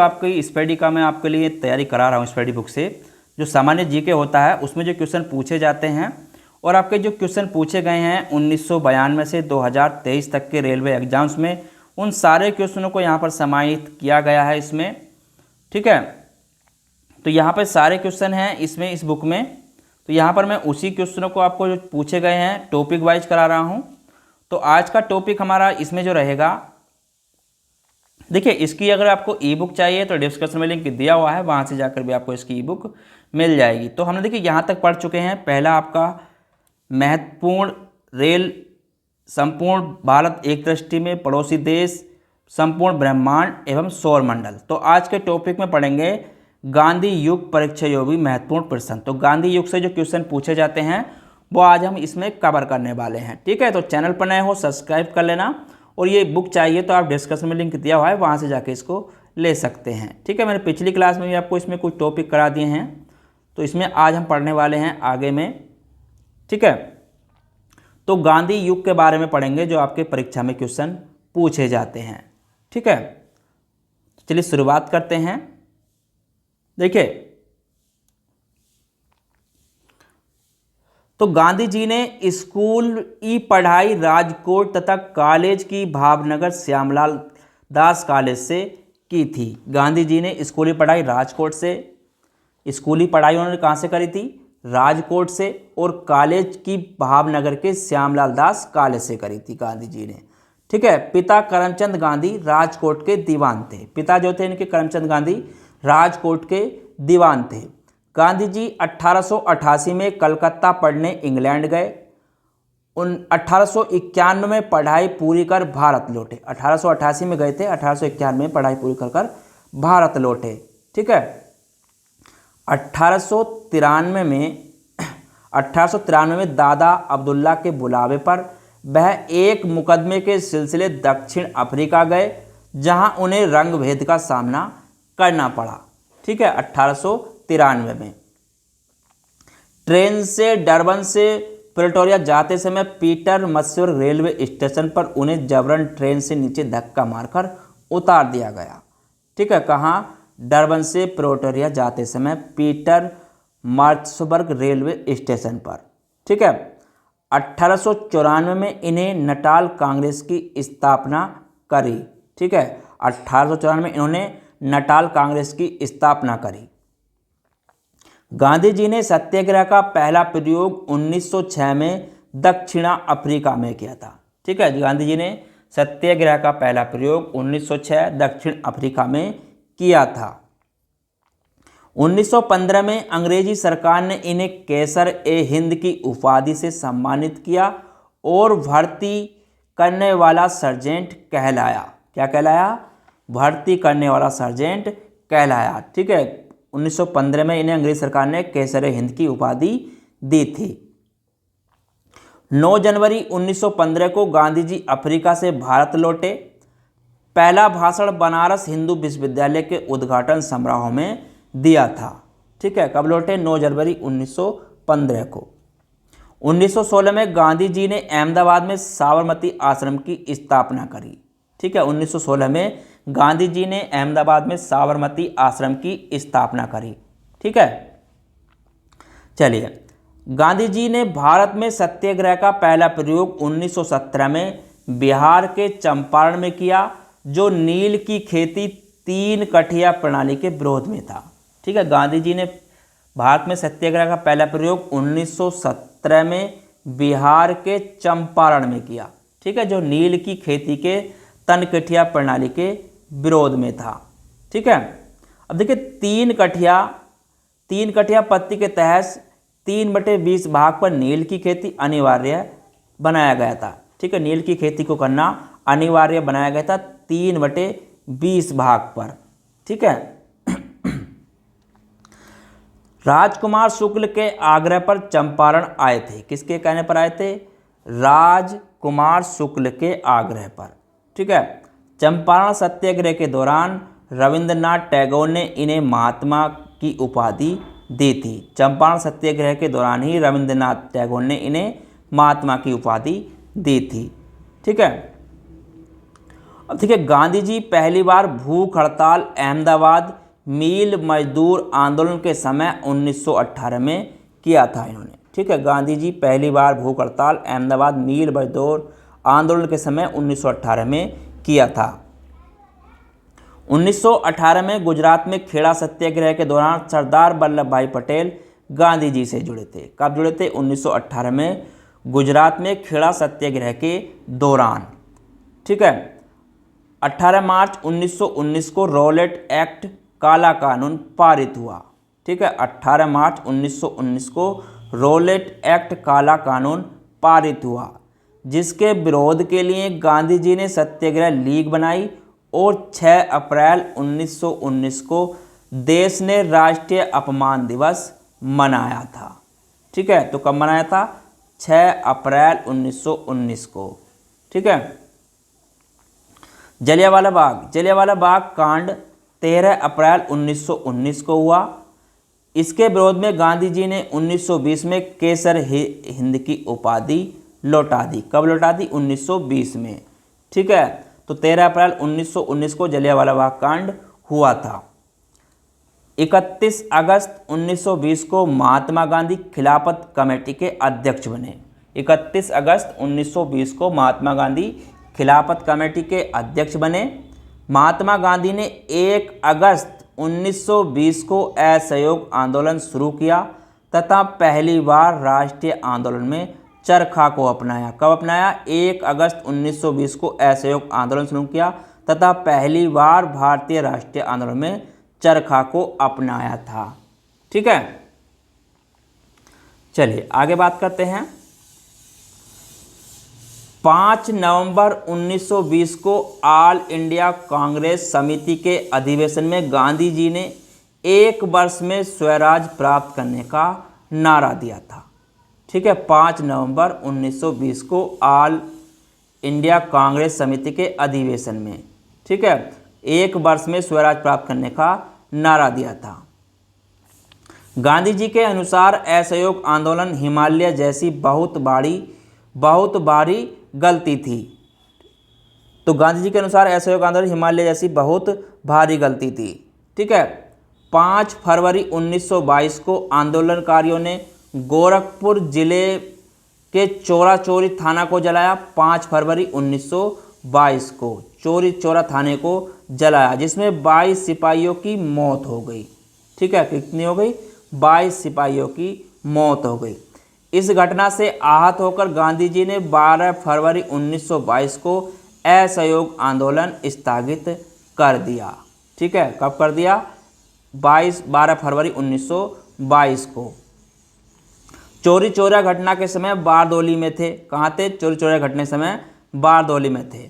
आपकी स्टडी का मैं आपके लिए तैयारी करा रहा हूँ स्टडी बुक से। जो सामान्य जीके होता है उसमें जो क्वेश्चन पूछे जाते हैं और आपके जो क्वेश्चन पूछे गए हैं 1992 से 2023 तक के रेलवे एग्जाम्स में, उन सारे क्वेश्चनों को यहाँ पर समाहित किया गया है इसमें। ठीक है, तो यहाँ पर सारे क्वेश्चन हैं इसमें इस बुक में। तो यहाँ पर मैं उसी क्वेश्चनों को आपको जो पूछे गए हैं टॉपिक वाइज करा रहा हूँ। तो आज का टॉपिक हमारा इसमें जो रहेगा, देखिए इसकी अगर आपको ई बुक चाहिए तो डिस्क्रिप्शन में लिंक दिया हुआ है, वहाँ से जाकर भी आपको इसकी ई बुक मिल जाएगी। तो हमने देखिए यहाँ तक पढ़ चुके हैं। पहला आपका महत्वपूर्ण रेल, संपूर्ण भारत एक दृष्टि में, पड़ोसी देश, संपूर्ण ब्रह्मांड एवं सौरमंडल। तो आज के टॉपिक में पढ़ेंगे गांधी युग परीक्षा योगी महत्वपूर्ण प्रश्न। तो गांधी युग से जो क्वेश्चन पूछे जाते हैं वो आज हम इसमें कवर करने वाले हैं। ठीक है, तो चैनल पर नए हो सब्सक्राइब कर लेना, और ये बुक चाहिए तो आप डिस्क्रिप्शन में लिंक दिया हुआ है, वहाँ से जाके इसको ले सकते हैं। ठीक है, मैंने पिछली क्लास में भी आपको इसमें कुछ टॉपिक करा दिए हैं, तो इसमें आज हम पढ़ने वाले हैं आगे में। ठीक है, तो गांधी युग के बारे में पढ़ेंगे जो आपके परीक्षा में क्वेश्चन पूछे जाते हैं। ठीक है, चलिए शुरुआत करते हैं। देखिए, तो गांधी जी ने स्कूल की पढ़ाई राजकोट तथा कॉलेज की भावनगर श्यामलाल दास कॉलेज से की थी। गांधी जी ने स्कूली पढ़ाई राजकोट से, स्कूली पढ़ाई उन्होंने कहाँ से करी थी? राजकोट से, और कॉलेज की भावनगर के श्यामलाल दास कॉलेज से करी थी गांधी जी ने। ठीक है, पिता करमचंद गांधी राजकोट के दीवान थे। पिता जो थे इनके करमचंद गांधी राजकोट के दीवान थे। गांधी जी 1888 में कलकत्ता पढ़ने इंग्लैंड गए। 1891 में पढ़ाई पूरी कर भारत लौटे। 1888 में गए थे, 1891 में पढ़ाई पूरी कर भारत लौटे। ठीक है, 1893 में दादा अब्दुल्ला के बुलावे पर वह एक मुकदमे के सिलसिले दक्षिण अफ्रीका गए, जहां उन्हें रंगभेद का सामना करना पड़ा। ठीक है, 1893 में ट्रेन से डरबन से प्रिटोरिया जाते समय पीटर मस्योर रेलवे स्टेशन पर उन्हें जबरन ट्रेन से नीचे धक्का मारकर उतार दिया गया। ठीक है, कहाँ? डरबन से प्रिटोरिया जाते समय पीटर मार्चसबर्ग रेलवे स्टेशन पर। ठीक है, 1894 में इन्हें नटाल कांग्रेस की स्थापना करी। ठीक है, 1894 में इन्होंने नटाल कांग्रेस की स्थापना करी। गांधी जी ने सत्याग्रह का पहला प्रयोग 1906 में दक्षिण अफ्रीका में किया था। ठीक है, गांधी जी ने सत्याग्रह का पहला प्रयोग 1906 दक्षिण अफ्रीका में किया था। 1915 में अंग्रेजी सरकार ने इन्हें कैसर ए हिंद की उपाधि से सम्मानित किया और भर्ती करने वाला सर्जेंट कहलाया। क्या कहलाया? भर्ती करने वाला सर्जेंट कहलाया। ठीक है, 1915 में इन्हें अंग्रेज सरकार ने कैसर ए हिंद की उपाधि दी थी। 9 जनवरी 1915 को गांधी जी अफ्रीका से भारत लौटे। पहला भाषण बनारस हिंदू विश्वविद्यालय के उद्घाटन समारोह में दिया था। ठीक है, कब लौटे? 9 जनवरी 1915 को। 1916 में गांधी जी ने अहमदाबाद में साबरमती आश्रम की स्थापना करी। ठीक है, 1916 में गांधी जी ने अहमदाबाद में साबरमती आश्रम की स्थापना करी। ठीक है, चलिए, गांधी जी ने भारत में सत्याग्रह का पहला प्रयोग 1917 में बिहार के चंपारण में किया, जो नील की खेती 3 कठिया प्रणाली के विरोध में था। ठीक है, गांधी जी ने भारत में सत्याग्रह का पहला प्रयोग 1917 में बिहार के चंपारण में किया। ठीक है, जो नील की खेती के 3 कठिया प्रणाली के विरोध में था। ठीक है, अब देखिए 3 कठिया पत्ती के तहत 3/20 भाग पर नील की खेती अनिवार्य बनाया गया था। ठीक है, नील की खेती को करना अनिवार्य बनाया गया था 3/20 भाग पर। ठीक है, राजकुमार शुक्ल के आग्रह पर चंपारण आए थे। किसके कहने पर आए थे? राजकुमार शुक्ल के आग्रह पर। ठीक है, चंपारण सत्याग्रह के दौरान रविंद्रनाथ टैगोर ने इन्हें महात्मा की उपाधि दी थी। चंपारण सत्याग्रह के दौरान ही रविंद्रनाथ टैगोर ने इन्हें महात्मा की उपाधि दी थी। ठीक है, अब देखिए, गांधी जी पहली बार भूख हड़ताल अहमदाबाद मील मजदूर आंदोलन के समय 1918 में किया था इन्होंने। ठीक है, गांधी जी पहली बार भूख हड़ताल अहमदाबाद मील मजदूर आंदोलन के समय 1918 में किया था। 1918 में गुजरात में खेड़ा सत्याग्रह के दौरान सरदार वल्लभ भाई पटेल गांधी जी से जुड़े थे। कब जुड़े थे? 1918 में गुजरात में खेड़ा सत्याग्रह के दौरान। ठीक है, 18 मार्च 1919 को रॉलेट एक्ट काला कानून पारित हुआ। ठीक है, 18 मार्च 1919 को रॉलेट एक्ट काला कानून पारित हुआ, जिसके विरोध के लिए गांधी जी ने सत्याग्रह लीग बनाई और 6 अप्रैल 1919 को देश ने राष्ट्रीय अपमान दिवस मनाया था। ठीक है, तो कब मनाया था? 6 अप्रैल 1919 को। ठीक है, जलियांवाला बाग कांड 13 अप्रैल 1919 को हुआ। इसके विरोध में गांधी जी ने 1920 में केसर हिंद की उपाधि लौटा दी। कब लौटा दी? 1920 में। ठीक है, तो 13 अप्रैल 1919 को जलियांवाला बाग कांड हुआ था। 31 अगस्त 1920 को महात्मा गांधी खिलाफत कमेटी के अध्यक्ष बने। 31 अगस्त 1920 को महात्मा गांधी खिलाफत कमेटी के अध्यक्ष बने। महात्मा गांधी ने 1 अगस्त 1920 को असहयोग आंदोलन शुरू किया तथा पहली बार राष्ट्रीय आंदोलन में चरखा को अपनाया। कब अपनाया? 1 अगस्त 1920 को असहयोग आंदोलन शुरू किया तथा पहली बार भारतीय राष्ट्रीय आंदोलन में चरखा को अपनाया था। ठीक है, चलिए आगे बात करते हैं। 5 नवंबर 1920 को ऑल इंडिया कांग्रेस समिति के अधिवेशन में गांधी जी ने 1 वर्ष में स्वराज प्राप्त करने का नारा दिया था। ठीक है, 5 नवंबर 1920 को ऑल इंडिया कांग्रेस समिति के अधिवेशन में, ठीक है, 1 वर्ष में स्वराज प्राप्त करने का नारा दिया था। गांधी जी के अनुसार असहयोग आंदोलन हिमालय जैसी बहुत भारी गलती थी। तो गांधी जी के अनुसार असहयोग आंदोलन हिमालय जैसी बहुत भारी गलती थी। ठीक है, 5 फरवरी 1922 को आंदोलनकारियों ने गोरखपुर जिले के चौरा चौरी थाना को जलाया। 5 फरवरी 1922 को चौरी चौरा थाने को जलाया, जिसमें 22 सिपाहियों की मौत हो गई। ठीक है, कितनी हो गई? 22 सिपाहियों की मौत हो गई। इस घटना से आहत होकर गांधी जी ने 12 फरवरी 1922 को असहयोग आंदोलन स्थगित कर दिया। ठीक है, कब कर दिया? 12 फरवरी 1922 को। चौरी चौरा घटना के समय बारदोली में थे। कहाँ थे? चौरी चौरा घटने समय बारदोली में थे।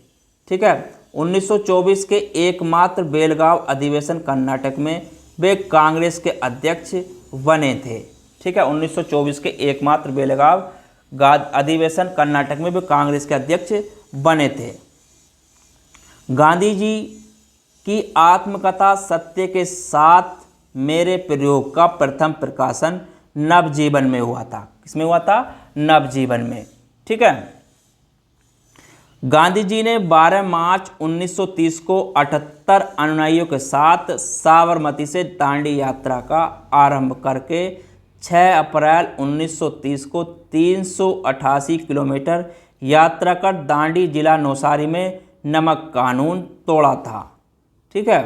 ठीक है, 1924 के एकमात्र बेलगांव अधिवेशन कर्नाटक में वे कांग्रेस के अध्यक्ष बने थे। ठीक है, 1924 के एकमात्र बेलगांव अधिवेशन कर्नाटक में वे कांग्रेस के अध्यक्ष बने थे। गांधी जी की आत्मकथा सत्य के साथ मेरे प्रयोग का प्रथम प्रकाशन नवजीवन में हुआ था। किसमें हुआ था? नवजीवन में। ठीक है, गांधी जी ने 12 मार्च 1930 को 78 अनुयायियों के साथ साबरमती से दांडी यात्रा का आरंभ करके 6 अप्रैल 1930 को 388 किलोमीटर यात्रा कर दांडी जिला नौसारी में नमक कानून तोड़ा था। ठीक है,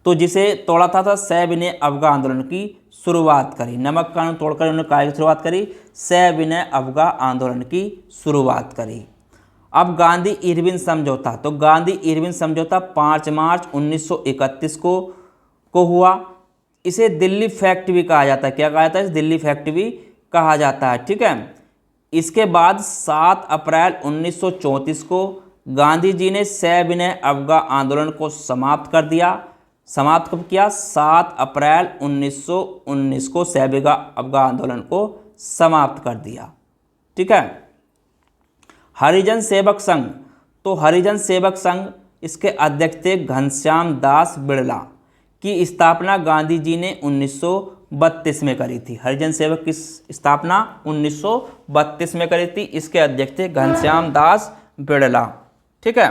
तो जिसे तोड़ा था सविनय अवज्ञा आंदोलन की शुरुआत करी। नमक कानून तोड़कर उन्होंने काय की शुरुआत करी? सविनय अवज्ञा आंदोलन की शुरुआत करी। अब गांधी इरविन समझौता, तो गांधी इरविन समझौता 5 मार्च 1931 को हुआ। इसे दिल्ली फैक्ट भी कहा जाता है। क्या कहा जाता है? दिल्ली फैक्ट भी कहा जाता है। ठीक है, इसके बाद 7 अप्रैल 1934 को गांधी जी ने सविनय अवज्ञा आंदोलन को समाप्त कर दिया। समाप्त कब किया? 7 अप्रैल 1919 को सविनय अवज्ञा आंदोलन को समाप्त कर दिया। ठीक है, हरिजन सेवक संघ, तो हरिजन सेवक संघ इसके अध्यक्ष थे घनश्याम दास बिड़ला, की स्थापना गांधी जी ने 1932 में करी थी। हरिजन सेवक की स्थापना 1932 में करी थी। इसके अध्यक्ष थे घनश्याम दास बिड़ला। ठीक है।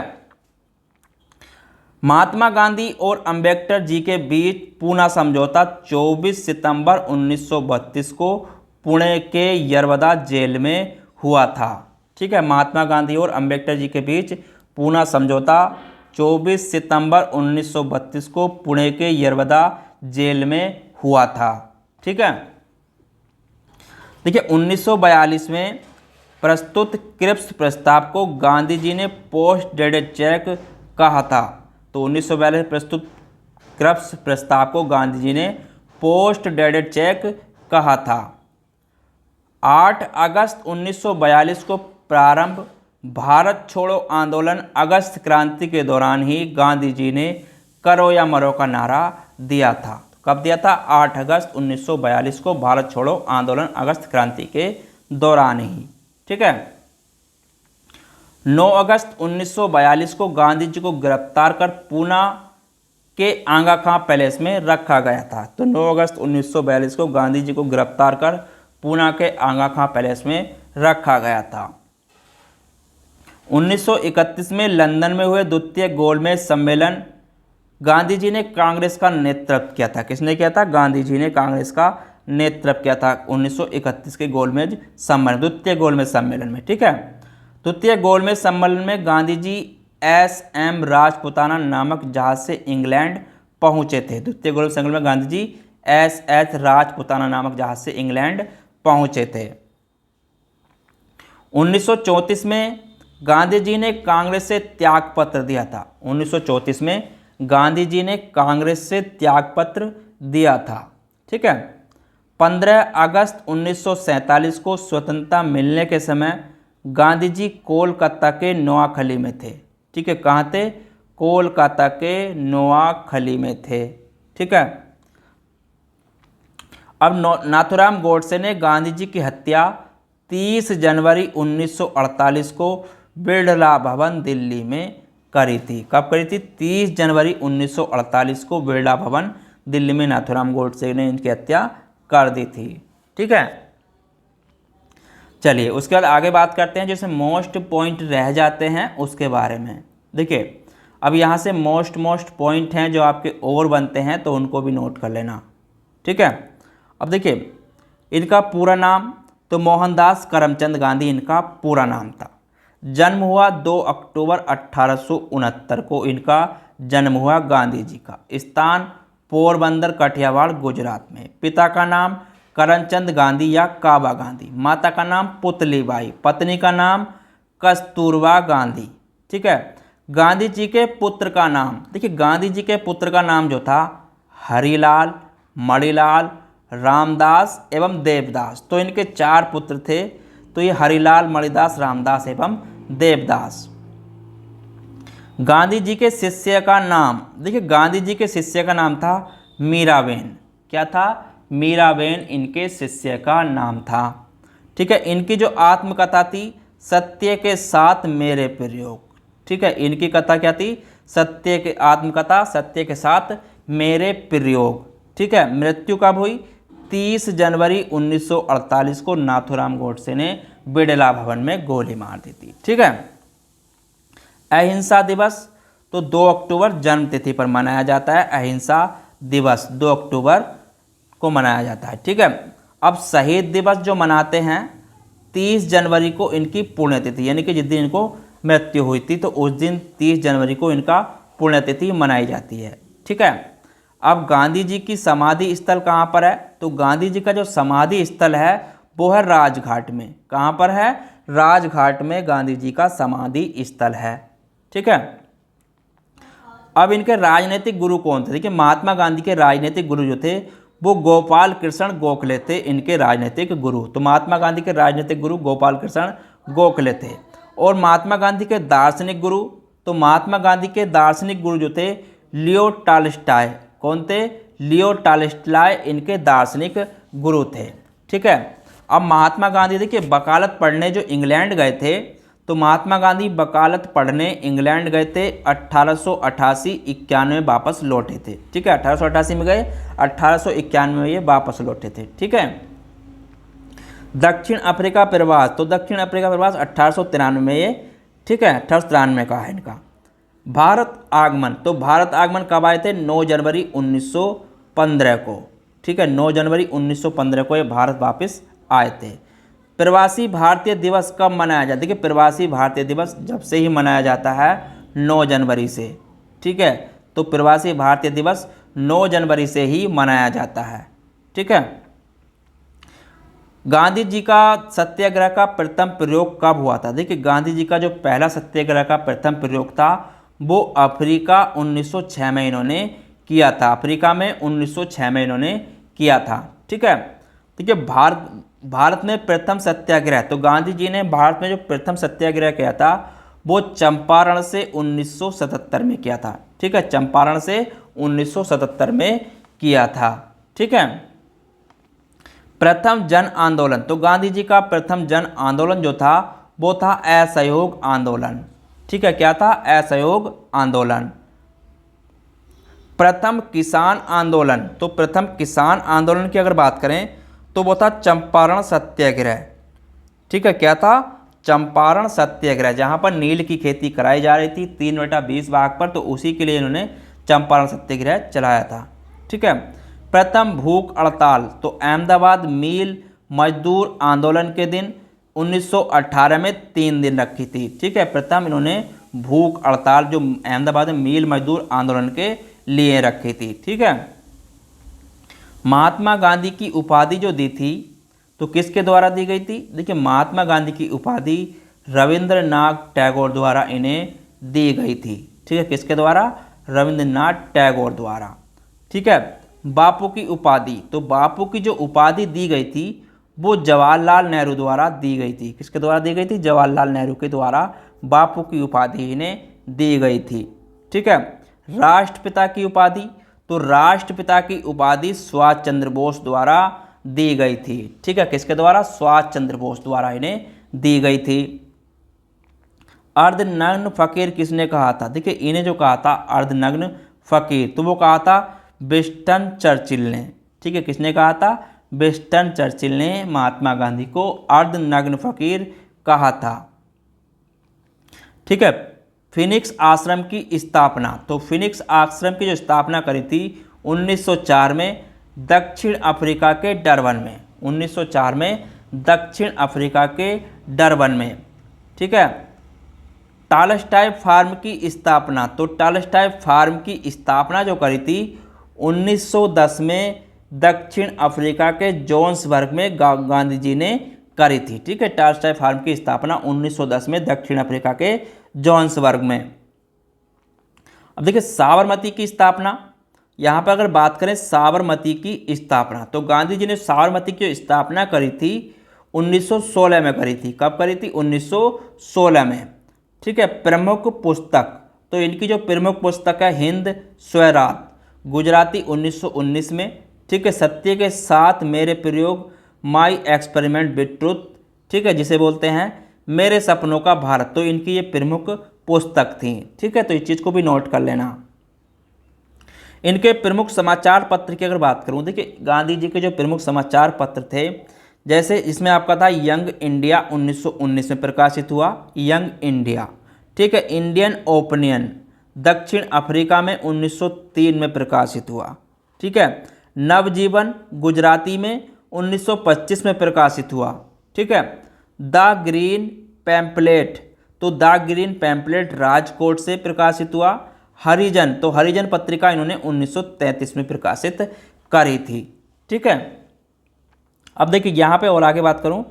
महात्मा गांधी और अंबेडकर जी के बीच पूना समझौता 24 सितंबर 1932 को पुणे के यरवदा जेल में हुआ था। ठीक है, महात्मा गांधी और अंबेडकर जी के बीच पूना समझौता 24 सितंबर 1932 को पुणे के यरवदा जेल में हुआ था। ठीक है, देखिए 1942 में प्रस्तुत क्रिप्स प्रस्ताव को गांधी जी ने पोस्ट डेटेड चेक कहा था। तो 1942 प्रस्तुत क्रिप्स प्रस्ताव को गांधी जी ने पोस्ट डेटेड चेक कहा था। 8 अगस्त 1942 को प्रारंभ भारत छोड़ो आंदोलन अगस्त क्रांति के दौरान ही गांधी जी ने करो या मरो का नारा दिया था। कब दिया था? 8 अगस्त 1942 को भारत छोड़ो आंदोलन अगस्त क्रांति के दौरान ही। ठीक है, 9 अगस्त 1942 को गांधी जी को गिरफ्तार कर पूना के आगा खां पैलेस में रखा गया था। तो 9 अगस्त 1942 को गांधी जी को गिरफ्तार कर पूना के आगा खां पैलेस में रखा गया था। 1931 में लंदन में हुए द्वितीय गोलमेज सम्मेलन गांधी जी ने कांग्रेस का नेतृत्व किया था। किसने किया था? गांधी जी ने कांग्रेस का नेतृत्व किया था 1931 के गोलमेज सम्मेलन, द्वितीय गोलमेज सम्मेलन में। ठीक है, द्वितीय गोलमेज सम्मेलन में गांधी जी एस.एम. राजपुताना नामक जहाज से इंग्लैंड पहुंचे थे। द्वितीय गोलमेज सम्मेलन में गांधी जी एस.एच. राजपुताना नामक जहाज से इंग्लैंड पहुंचे थे। 1934 में गांधी जी ने कांग्रेस से त्यागपत्र दिया था। 1934 में गांधी जी ने कांग्रेस से त्यागपत्र दिया था। ठीक है, 15 अगस्त 1947 को स्वतंत्रता मिलने के समय गांधी जी कोलकाता के नोआखली में थे। ठीक है, कहाँ थे? कोलकाता के नोआखली में थे। ठीक है, अब नाथूराम गोडसे ने गांधी जी की हत्या 30 जनवरी 1948 को बिड़ला भवन दिल्ली में करी थी। कब करी थी? 30 जनवरी 1948 को बिड़ला भवन दिल्ली में नाथूराम गोडसे ने इनकी हत्या कर दी थी। ठीक है, चलिए उसके बाद आगे बात करते हैं जैसे मोस्ट पॉइंट रह जाते हैं उसके बारे में। देखिए अब यहाँ से मोस्ट पॉइंट हैं जो आपके और बनते हैं तो उनको भी नोट कर लेना। ठीक है, अब देखिए इनका पूरा नाम तो मोहनदास करमचंद गांधी इनका पूरा नाम था। जन्म हुआ 2 अक्टूबर 1869 को इनका जन्म हुआ गांधी जी का। स्थान पोरबंदर कठियावाड़ गुजरात में। पिता का नाम करमचंद गांधी या काबा गांधी। माता का नाम पुतलीबाई। पत्नी का नाम कस्तूरबा गांधी। ठीक है, गांधी जी के पुत्र का नाम, देखिए गांधी जी के पुत्र का नाम जो था हरिलाल, मणिलाल, रामदास एवं देवदास। तो इनके 4 पुत्र थे, तो ये हरिलाल, मणिदास, रामदास एवं देवदास। गांधी जी के शिष्य का नाम, देखिए गांधी जी के शिष्य का नाम था मीराबेन। क्या था? मीराबेन इनके शिष्य का नाम था। ठीक है, इनकी जो आत्मकथा थी सत्य के साथ मेरे प्रयोग। ठीक है, इनकी कथा क्या थी? सत्य के आत्मकथा सत्य के साथ मेरे प्रयोग। ठीक है, मृत्यु कब हुई? 30 जनवरी 1948 को नाथूराम गोडसे ने बिड़ला भवन में गोली मार दी थी। ठीक है, अहिंसा दिवस तो 2 अक्टूबर जन्मतिथि पर मनाया जाता है। अहिंसा दिवस 2 अक्टूबर को मनाया जाता है। ठीक है, अब शहीद दिवस जो मनाते हैं 30 जनवरी को इनकी पुण्यतिथि, यानी कि जिस दिन इनको मृत्यु हुई थी तो उस दिन 30 जनवरी को इनका पुण्यतिथि मनाई जाती है। ठीक है, अब गांधी जी की समाधि स्थल कहाँ पर है? तो गांधी जी का जो समाधि स्थल है वो है राजघाट में। कहाँ पर है? राजघाट में गांधी जी का समाधि स्थल है। ठीक है, अब इनके राजनीतिक गुरु कौन थे? देखिए महात्मा गांधी के राजनीतिक गुरु जो थे वो गोपाल कृष्ण गोखले थे, इनके राजनीतिक गुरु। तो महात्मा गांधी के राजनीतिक गुरु गोपाल कृष्ण गोखले थे। और महात्मा गांधी के दार्शनिक गुरु, तो महात्मा गांधी के दार्शनिक गुरु जो थे लियो टॉल्स्टॉय। कौन थे? लियो टॉल्स्टॉय इनके दार्शनिक गुरु थे। ठीक है, अब महात्मा गांधी देखिए वकालत पढ़ने जो इंग्लैंड गए थे, तो महात्मा गांधी वकालत पढ़ने इंग्लैंड गए थे 1888-91 में वापस लौटे थे। ठीक है, 1888 में गए, 1891 में ये वापस लौटे थे। ठीक है, दक्षिण अफ्रीका प्रवास, तो दक्षिण अफ्रीका प्रवास 1893 में ये ठीक है, 1893 का है इनका। भारत आगमन, तो भारत आगमन कब आए थे? 9 जनवरी 1915 को, ठीक है, 9 जनवरी 1915 को ये भारत वापस आए थे। प्रवासी भारतीय दिवस कब मनाया जाता है? देखिए प्रवासी भारतीय दिवस जब से ही मनाया जाता है 9 जनवरी से, ठीक है, तो प्रवासी भारतीय दिवस 9 जनवरी से ही मनाया जाता है, ठीक है। गांधी जी का सत्याग्रह का प्रथम प्रयोग कब हुआ था? देखिए गांधी जी का जो पहला सत्याग्रह का प्रथम प्रयोग था वो अफ्रीका 1906 में इन्होंने किया था। अफ्रीका में 1906 में इन्होंने किया था, ठीक है। देखिए भारत में प्रथम सत्याग्रह, तो गांधी जी ने भारत में जो प्रथम सत्याग्रह किया था वो चंपारण से 1977 में किया था, ठीक है, चंपारण से 1977 में किया था, ठीक है। प्रथम जन आंदोलन, तो गांधी जी का प्रथम जन आंदोलन जो था वो था असहयोग आंदोलन, ठीक है, क्या था? असहयोग आंदोलन। प्रथम किसान आंदोलन, तो प्रथम किसान आंदोलन की अगर बात करें तो वो था चंपारण सत्याग्रह, ठीक है, क्या था? चंपारण सत्याग्रह, जहां पर नील की खेती कराई जा रही थी 3/20 भाग पर, तो उसी के लिए इन्होंने चंपारण सत्याग्रह चलाया था, ठीक है। प्रथम भूख हड़ताल, तो अहमदाबाद मिल मजदूर आंदोलन के दिन 1918 में 3 दिन रखी थी, ठीक है। प्रथम इन्होंने भूख हड़ताल जो अहमदाबाद में मिल मजदूर आंदोलन के लिए रखी थी, ठीक है। महात्मा गांधी की उपाधि जो दी थी तो किसके द्वारा दी गई थी? देखिए महात्मा गांधी की उपाधि रविंद्रनाथ टैगोर द्वारा इन्हें दी गई थी, ठीक है, किसके द्वारा? रविंद्रनाथ टैगोर द्वारा, ठीक है। बापू की उपाधि, तो बापू की जो उपाधि दी गई थी वो जवाहरलाल नेहरू द्वारा दी गई थी, किसके द्वारा दी गई थी? जवाहरलाल नेहरू के द्वारा बापू की उपाधि इन्हें दी गई थी, ठीक है। राष्ट्रपिता की उपाधि, तो राष्ट्रपिता की उपाधि सुभाष चंद्र बोस द्वारा दी गई थी, ठीक है, किसके द्वारा? सुभाष चंद्र बोस द्वारा इन्हें दी गई थी। अर्धनग्न फकीर किसने कहा था? देखिए इन्हें जो कहा था अर्धनग्न फकीर, तो वो कहा था विंस्टन चर्चिल ने, ठीक है, किसने कहा था? विंस्टन चर्चिल ने महात्मा गांधी को अर्धनग्न फकीर कहा था, ठीक है। फिनिक्स आश्रम की स्थापना, तो फिनिक्स आश्रम की जो स्थापना करी थी 1904 में दक्षिण अफ्रीका के डरबन में, 1904 में दक्षिण अफ्रीका के डरबन में, ठीक है। टॉलस्टॉय फार्म की स्थापना, तो टॉलस्टॉय फार्म की स्थापना जो करी थी 1910 में दक्षिण अफ्रीका के जोहान्सबर्ग में गांधी जी ने करी थी, ठीक है। टॉलस्टॉय फार्म की स्थापना 1910 में दक्षिण अफ्रीका के जोहान्सबर्ग में। अब देखिए साबरमती की स्थापना, यहाँ पर अगर बात करें साबरमती की स्थापना, तो गांधी जी ने साबरमती की स्थापना करी थी 1916 में करी थी। कब करी थी? 1916 में, ठीक है। प्रमुख पुस्तक, तो इनकी जो प्रमुख पुस्तक है हिंद स्वराज, गुजराती 1919 में, ठीक है। सत्य के साथ मेरे प्रयोग, माई एक्सपेरिमेंट विद ट्रुथ, ठीक है, जिसे बोलते हैं मेरे सपनों का भारत, तो इनकी ये प्रमुख पुस्तक थी, ठीक है। तो इस चीज़ को भी नोट कर लेना। इनके प्रमुख समाचार पत्र की अगर बात करूं, देखिए गांधी जी के जो प्रमुख समाचार पत्र थे, जैसे इसमें आपका था यंग इंडिया 1919 में प्रकाशित हुआ, यंग इंडिया, ठीक है। इंडियन ओपिनियन दक्षिण अफ्रीका में 1903 में प्रकाशित हुआ, ठीक है। नवजीवन गुजराती में 1925 में प्रकाशित हुआ, ठीक है। द ग्रीन पैम्पलेट, तो द ग्रीन पैम्पलेट राजकोट से प्रकाशित हुआ। हरिजन, तो हरिजन पत्रिका इन्होंने 1933 में प्रकाशित करी थी, ठीक है। अब देखिए यहाँ पे और आगे बात करूँ,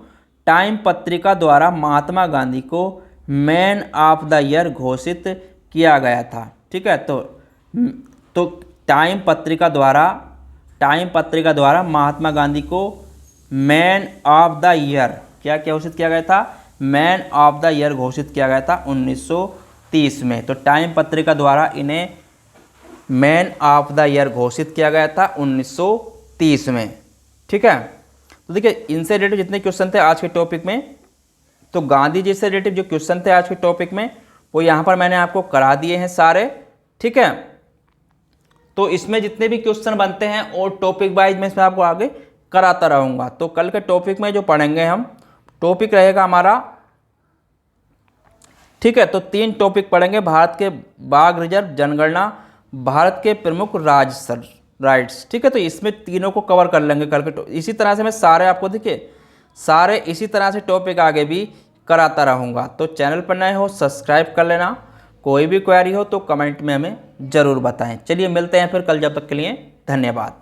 टाइम पत्रिका द्वारा महात्मा गांधी को मैन ऑफ द ईयर घोषित किया गया था, ठीक है। तो टाइम पत्रिका द्वारा महात्मा गांधी को मैन ऑफ द ईयर क्या घोषित किया गया था? मैन ऑफ द ईयर घोषित किया गया था 1930 में। तो टाइम पत्रिका द्वारा इन्हें मैन ऑफ द ईयर घोषित किया गया था 1930 में, ठीक है। तो देखिए इनसे रिलेटेड जितने क्वेश्चन थे आज के टॉपिक में, तो गांधी जी से रिलेटेड जो क्वेश्चन थे आज के टॉपिक में वो यहाँ पर मैंने आपको करा दिए हैं सारे, ठीक है। तो इसमें जितने भी क्वेश्चन बनते हैं और टॉपिक वाइज मैं इसमें आपको आगे कराता रहूँगा। तो कल के टॉपिक में जो पढ़ेंगे हम, टॉपिक रहेगा हमारा ठीक है, तो 3 टॉपिक पढ़ेंगे, भारत के बाघ रिजर्व, जनगणना, भारत के प्रमुख राइट्स। ठीक है, तो इसमें तीनों को कवर कर लेंगे कल के। इसी तरह से मैं सारे आपको देखिए सारे इसी तरह से टॉपिक आगे भी कराता रहूँगा। तो चैनल पर नए हो सब्सक्राइब कर लेना। कोई भी क्वेरी हो तो कमेंट में हमें ज़रूर बताएं। चलिए मिलते हैं फिर कल, जब तक के लिए धन्यवाद।